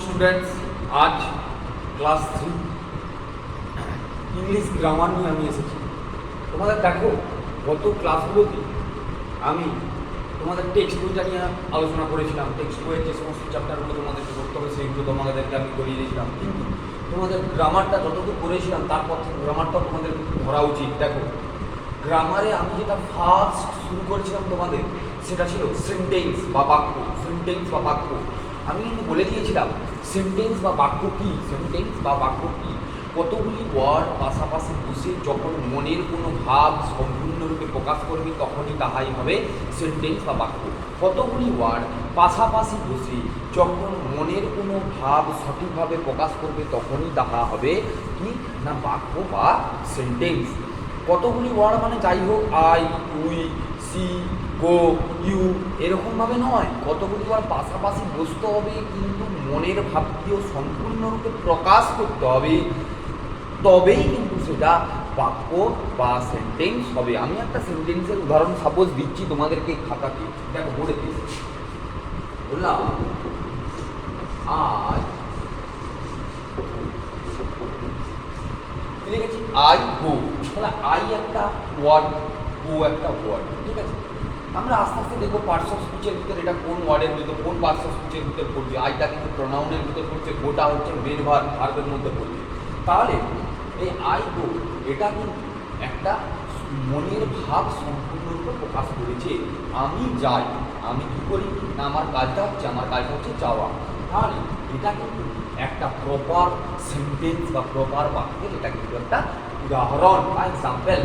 Students, আজ class 3 English grammar নিয়ে আমি এসেছি। তোমাদের দেখো, গত ক্লাসগুলোতে আমি তোমাদের টেক্সট বইটা নিয়ে আলোচনা করেছিলাম। টেক্সট বইয়ের যে সমস্ত চ্যাপ্টারগুলো তোমাদেরকে করতে হবে সেইগুলো তোমাদেরকে আমি করিয়ে দিয়েছিলাম, কিন্তু তোমাদের গ্রামারটা যতটুকু করেছিলাম তারপর থেকে গ্রামারটাও তোমাদের ধরা উচিত। দেখো, গ্রামারে আমি যেটা ফার্স্ট শুরু করেছিলাম তোমাদের, সেটা ছিল সেন্টেন্স বা বাক্য। সেন্টেন্স বা বাক্য আমি কিন্তু বলে দিয়েছিলাম সেন্টেন্স বা বাক্য কী। সেন্টেন্স বা বাক্য কী? কতগুলি ওয়ার্ড পাশাপাশি বসে যখন মনের কোনো ভাব সম্পূর্ণরূপে প্রকাশ করবে তখনই তাহাই হবে সেন্টেন্স বা বাক্য। কতগুলি ওয়ার্ড পাশাপাশি বসে যখন মনের কোনো ভাব সঠিকভাবে প্রকাশ করবে তখনই তাহা হবে কি না বাক্য বা সেন্টেন্স। কতগুলি ওয়ার্ড মানে যাই হোক, I, we, see, go, you এরকমভাবে নয়। কতগুলি ওয়ার্ড পাশাপাশি বসতে হবে, কিন্তু মনের ভাবকেও সম্পূর্ণরূপে প্রকাশ করতে হবে, তবেই কিন্তু সেটা বাক্য বা সেন্টেন্স হবে। আমি একটা সেন্টেন্সের উদাহরণ সাপোজ দিচ্ছি তোমাদেরকে খাতাতে। দেখো, বলে দিচ্ছি, বললাম আজ লিখেছি আই গো। তাহলে আই একটা ওয়ার্ড, গো একটা ওয়ার্ড, ঠিক আছে। আমরা আস্তে আস্তে দেখবো পার্টস অফ স্পিচের ভিতরে এটা কোন ওয়ার্ডের ভিতর, কোন পার্টস অফ স্পিচের ভিতর পড়ছে। আইটা কিন্তু প্রোনাউনের ভিতর পড়ছে, গোটা হচ্ছে মেন ভার্বের মধ্যে পড়ছে। তাহলে এই আই গো এটা কিন্তু একটা মনের ভাব সম্পূর্ণরূপে প্রকাশ করেছে। আমি যাই, আমি কি করি না আমার কাজটা হচ্ছে যাওয়া। তাহলে এটা কিন্তু একটা প্রপার সেন্টেন্স বা প্রপার বাক্যের এটা কিন্তু একটা উদাহরণ বা এক্সাম্পল,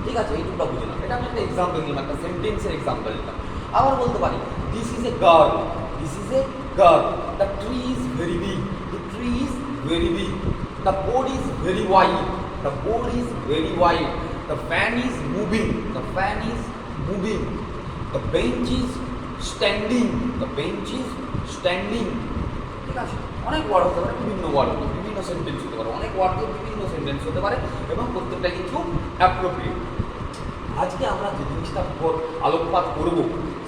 ঠিক আছে। এইটুকুটা বুঝলাম, এটা আমি একটা এক্সাম্পল দিলাম, একটা সেন্টেন্সের এক্সাম্পল দিলাম। আবার বলতে পারি this is a girl, this is a girl, the tree is very big, the tree is very big, the board is very wide, the board is very wide, the fan is moving, the fan is moving, the bench is standing, the bench is standing, ঠিক আছে। অনেক word হতে পারে, বিভিন্ন word হতে, বিভিন্ন sentence হতে পারে, অনেক ওয়ার্ড দিয়ে বিভিন্ন সেন্টেন্স হতে পারে এবং প্রত্যেকটা কিন্তু অ্যাপ্রোপ্রিয়েট। আজকে আমরা যে জিনিসটার উপর আলোকপাত করব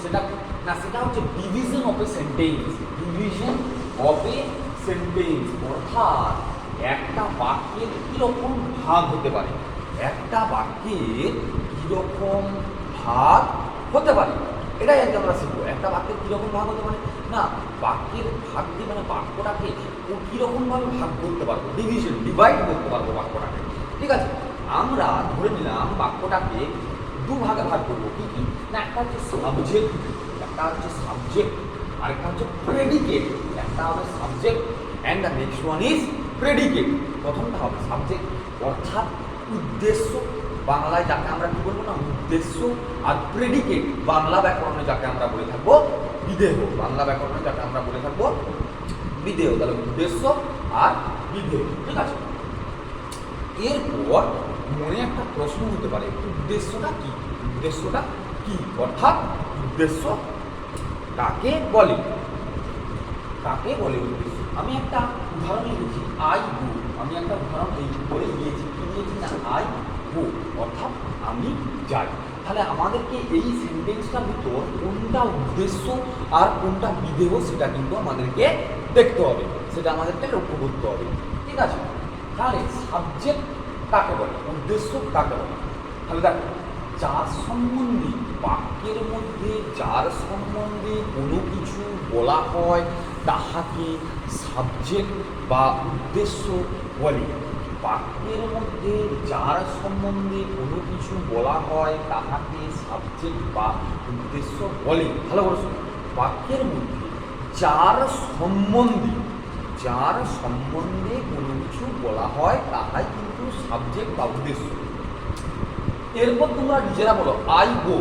সেটা হচ্ছে division of a sentence. Division of a sentence অর্থাৎ একটা বাক্যের কীরকম ভাগ হতে পারে, একটা বাক্যের কীরকম ভাগ হতে পারে, এটাই আজকে আমরা শিখবো। একটা বাক্যের কীরকম ভাগ হতে পারে না, বাক্যের ভাগ দিয়ে মানে বাক্যটাকে কীরকমভাবে ভাগ করতে পারবো, ডিভাইড করতে পারবো বাক্যটাকে, ঠিক আছে। আমরা ধরে নিলাম বাক্যটাকে দুভাগে ভাগ করবো। কি কি না, একটা হচ্ছে সাবজেক্ট, আরেকটা হচ্ছে প্রেডিকেট। একটা হবে subject and the next one is predicate. প্রথমটা হবে সাবজেক্ট অর্থাৎ উদ্দেশ্য, বাংলায় যাকে আমরা কি বলবো না উদ্দেশ্য, আর প্রেডিকেট বাংলা ব্যাকরণে যাকে আমরা বলে থাকবো বিধেয়, বাংলা ব্যাকরণে যাকে আমরা বলে থাকবো বিধেয়। তাহলে উদ্দেশ্য আর বিধেয়, ঠিক আছে। এরপর মনে একটা প্রশ্ন হতে পারে, উদ্দেশ্যটা কি? উদ্দেশ্যটা কি অর্থাৎ উদ্দেশ্য কাকে বলে, কাকে বলে উদ্দেশ্য? আমি একটা উদাহরণ লিখেছি আই গো, আমি একটা উদাহরণ এই করে দিয়েছি, কি দিয়েছি না আই গো অর্থাৎ আমি যাই। তাহলে আমাদেরকে এই সেন্টেন্সটার ভিতর কোনটা উদ্দেশ্য আর কোনটা বিধেয় সেটা কিন্তু আমাদেরকে দেখতে হবে, সেটা আমাদেরকে লক্ষ্য করতে হবে, ঠিক আছে। তাহলে সাবজেক্ট কাকে বলে, উদ্দেশ্য কাকে বলে? তাহলে দেখো, যার সম্বন্ধে বাক্যের মধ্যে যার সম্বন্ধে কোনো কিছু বলা হয় তাহাকে সাবজেক্ট বা উদ্দেশ্য বলে। বাক্যের মধ্যে যার সম্বন্ধে কোনো কিছু বলা হয় তাহাকে সাবজেক্ট বা উদ্দেশ্য বলে। ভালো করে শোনো, বাক্যের মধ্যে যার সম্বন্ধে কোনো কিছু বলা হয় তাহাই কিন্তু সাবজেক্ট বা উদ্দেশ্য। এরপর তোমরা নিজেরা বলো আই গো,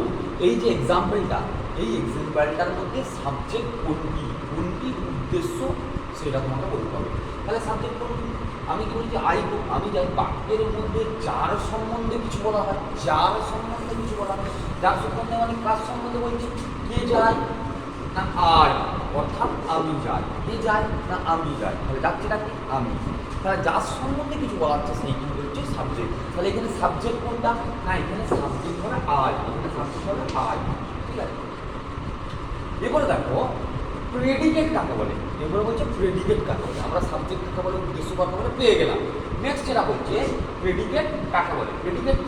এই যে এক্সাম্পলটার মধ্যে সাবজেক্ট কোনটি, উদ্দেশ্য সেটা তোমাকে বলতে হবে। তাহলে সাবজেক্ট কোনটি? আমি কি বলছি আই গো, আমি যাই। বাক্যের মধ্যে যার সম্বন্ধে কিছু বলা হয়, যার সম্বন্ধে কিছু বলা হয়, যার সম্বন্ধে মানে কার সম্বন্ধে বলছি? কে যায় না আই, অর্থাৎ আমি যাই। কে যায় না আমি যাই, তাহলে যাচ্ছেটা কি আমি। তাহলে যার সম্বন্ধে কিছু বলা হচ্ছে সেই কিন্তু হচ্ছে সাবজেক্ট। তাহলে এখানে সাবজেক্ট কোনটা না, এখানে সাবজেক্ট হবে আই, এখানে সাবজেক্ট হবে আই, ঠিক আছে। এবারে দেখো প্রেডিকেট কাকে বলে। এরপরে বলছে প্রেডিকেট কাকে বলে, আমরা সাবজেক্ট কাকে বলে, উদ্দেশ্য কাকে বলে পেয়ে গেলাম। নেক্সট যেটা বলছে প্রেডিকেট কাকে বলে। প্রেডিকেট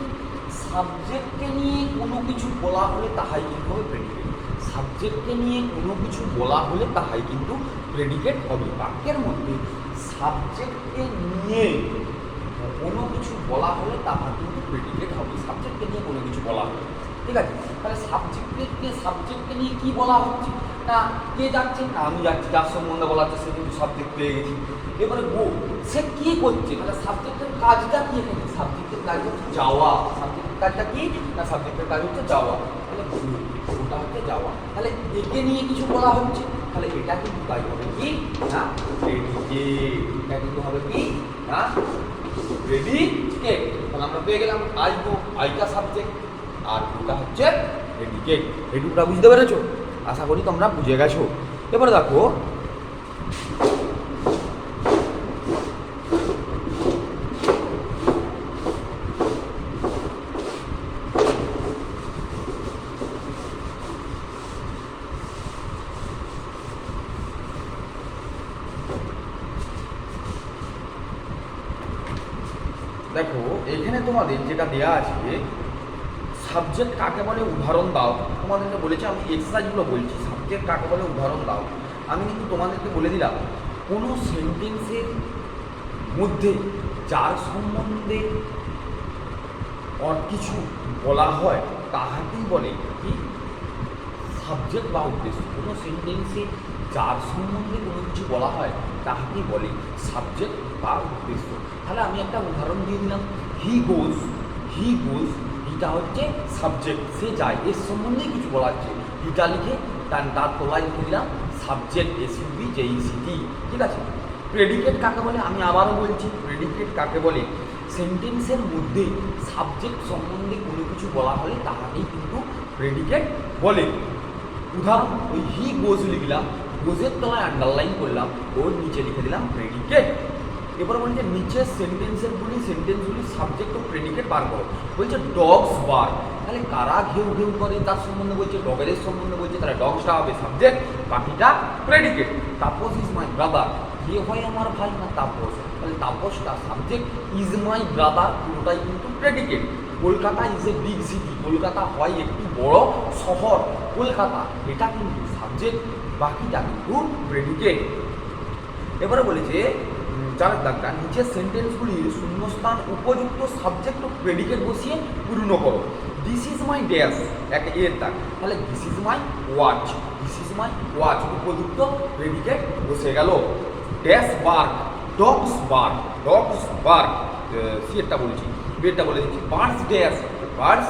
সাবজেক্টকে নিয়ে কোনো কিছু বলা হলে তাহাই কিন্তু হবে প্রেডিকেট। সাবজেক্টকে নিয়ে কোনো কিছু বলা হলে তাহাই কিন্তু প্রেডিকেট হবে। বাক্যের মধ্যে সাবজেক্টকে নিয়ে কোনো কিছু বলা হলে তাহা কিন্তু প্রেডিকেট হবে। সাবজেক্টকে নিয়ে কোনো কিছু বলা হলে, ঠিক আছে। তাহলে সাবজেক্টকে নিয়ে কি বলা হচ্ছে না, কে যাচ্ছে না আমি যাচ্ছি, যার সম্বন্ধে বলা হচ্ছে সে কিন্তু সাবজেক্ট পেয়ে গেছি। এবারে সে কি করছে, তাহলে সাবজেক্টের কাজটা কি এখানে, সাবজেক্টের কাজ হচ্ছে যাওয়া। সাবজেক্টের কাজটা কি না, সাবজেক্টের কাজ হচ্ছে যাওয়া। তাহলে ওটা হচ্ছে যাওয়া। তাহলে একে নিয়ে কিছু বলা হচ্ছে, তাহলে এটা কিন্তু তাই হবে কি না প্রেডিকেট। এটা কিন্তু হবে কি না প্রেডিকেট। তাহলে আমরা পেয়ে গেলাম আইটা সাবজেক্ট আর ওটা হচ্ছে প্রেডিকেট। এটুকুটা বুঝতে পেরেছো? আশা করি তোমরা বুঝে গেছো। এবার দেখো দেখো এখানে তোমাদের যেটা দেয়া আছে সাবজেক্ট কাকে বলে উদাহরণ দাও। তোমাদেরকে বলেছে আমি এক্সারসাইজগুলো বলছি, সাবজেক্ট কাকে বলে উদাহরণ দাও। আমি কিন্তু তোমাদেরকে বলে দিলাম কোনো সেন্টেন্সের মধ্যে যার সম্বন্ধে কিছু বলা হয় তাহাকেই বলে কি সাবজেক্ট বা উদ্দেশ্য। কোনো সেন্টেন্সে যার সম্বন্ধে কোনো কিছু বলা হয় তাহাকেই বলে সাবজেক্ট বা উদ্দেশ্য। তাহলে আমি একটা উদাহরণ দিয়ে দিলাম, হি গোজ। এটা হচ্ছে সাবজেক্ট, সে যায়, এর সম্বন্ধেই কিছু বলা হচ্ছে। হিটা লিখে তার তলায় লিখে দিলাম সাবজেক্ট SUBJECT, ঠিক আছে। প্রেডিকেট কাকে বলে আমি আবারও বলছি, প্রেডিকেট কাকে বলে সেন্টেন্সের মধ্যে সাবজেক্ট সম্বন্ধে কোনো কিছু বলা হলে তাহাকেই কিন্তু প্রেডিকেট বলে। উদাহরণ ওই হি গোজ লিখলাম, গোজের তলায় আন্ডারলাইন করলাম, ওর নিচে লিখে দিলাম প্রেডিকেট। এবার বলছে নিচের সেন্টেন্সগুলি সাবজেক্ট ও প্রেডিকেট বার করো। বলছে ডগস বার, তাহলে কারা ঘেউ ঘেউ করে তার সম্বন্ধে বলছে, ডগের সম্বন্ধে বলছে, তাহলে ডগসটা হবে সাবজেক্ট, বাকিটা predicate. Tapas is my brother, কে হয় আমার ভাই না তাপস, তাহলে তাপসটা সাবজেক্ট, ইজ মাই ব্রাদার পুরোটাই কিন্তু predicate. Kolkata is a big city, Kolkata হয় একটি বড় শহর, কলকাতা এটা কিন্তু সাবজেক্ট, বাকিটা কিন্তু প্রেডিকেট। এবারে বলেছে যার দাগটা নিচের সেন্টেন্সগুলির শূন্যস্থান উপযুক্ত সাবজেক্ট ও প্রেডিকেট বসিয়ে পূর্ণ করো। দিস ইজ মাই ড্যাশ, এক এর দাগ, তাহলে দিস ইজ মাই ওয়াচ, উপযুক্ত প্রেডিকেট বসে গেল। ড্যাশ বার্ক, ডগস বার্ক, সিয়েরটা বলেছি, বেরটা বলে দিচ্ছি। Birds dash, birds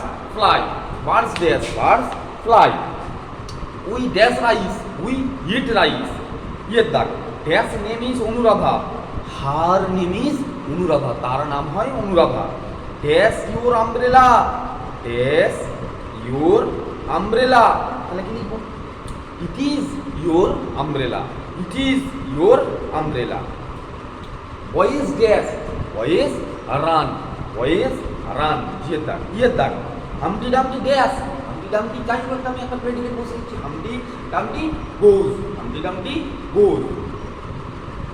fly. We dash rice, we eat rice, ইয়ের দাগ। Dash name is Anuradha, her name is Anuradha, তার নাম হয় অনুরাধা। ড্যাশ ইউর আমব্রেলা, তাহলে কি লিখবো? It is your umbrella, boys dash, boys run, ইয়ের দাগ। হামটি ডামটি ড্যাশ, হামটি যাই হোক আমি একটা প্রেডিকেট বসে দিচ্ছি, হামটি ডামটি গোজ।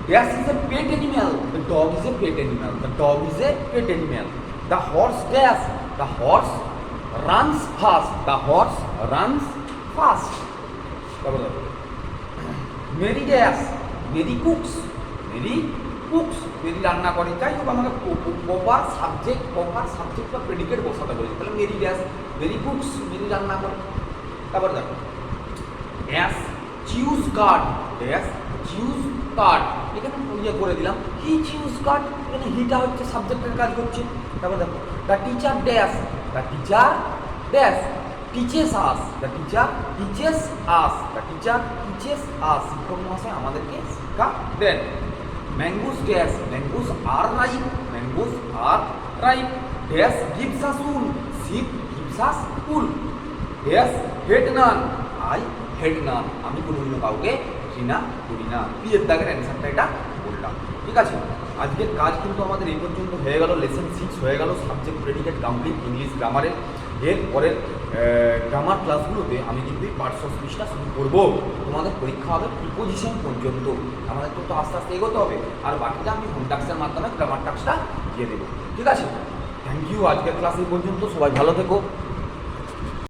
Dash is a pet animal. The dog is a pet animal. The horse dash. The horse runs fast. Mary dash. Mary cooks. Mary রান্না করে। যাই হোক আমাকে প্রপার সাবজেক্ট বা প্রেডিকেট বসাতে বলেছে। তাহলে Mary dash, Mary cooks, Mary রান্না করে। তারপর দেখো ড্যাশ চিউজ কার্ড, এখানে ইয়ে করে দিলাম হি চিউজ কার্ড, এখানে হিটা হচ্ছে সাবজেক্টের কাজ করছে। তারপর দেখো the teacher dash, teaches us, শিক্ষক মহাশয় আমাদেরকে শিক্ষা দেন। Mangoes dash, mangoes are ripe, dash gives us wool, sheep gives us wool. Dash had none, I had none, আমি কোনোদিনও কাউকে ঘৃণা করি না। বিয়ের দাগের অ্যান্সারটা এটা বললাম, ঠিক আছে। আজকের কাজ কিন্তু আমাদের এই পর্যন্ত হয়ে গেল। লেসন 6 হয়ে গেল, সাবজেক্ট প্রেডিকেট কমপ্লিট ইংলিশ গ্রামারের। এর পরের গ্রামার ক্লাসগুলোতে আমি কিন্তু এই পার্টস অফ স্পিচটা শুরু করবো। তোমাদের পরীক্ষা হবে প্রিপোজিশন পর্যন্ত, আমাদের তো আস্তে আস্তে এগোতে হবে, আর বাকিটা আমি হোম টাস্কের মাধ্যমে গ্রামার টাস্কটা দিয়ে দেবো। ঠিক আছে, থ্যাংক ইউ। আজকের ক্লাস এই পর্যন্ত, সবাই ভালো থেকো।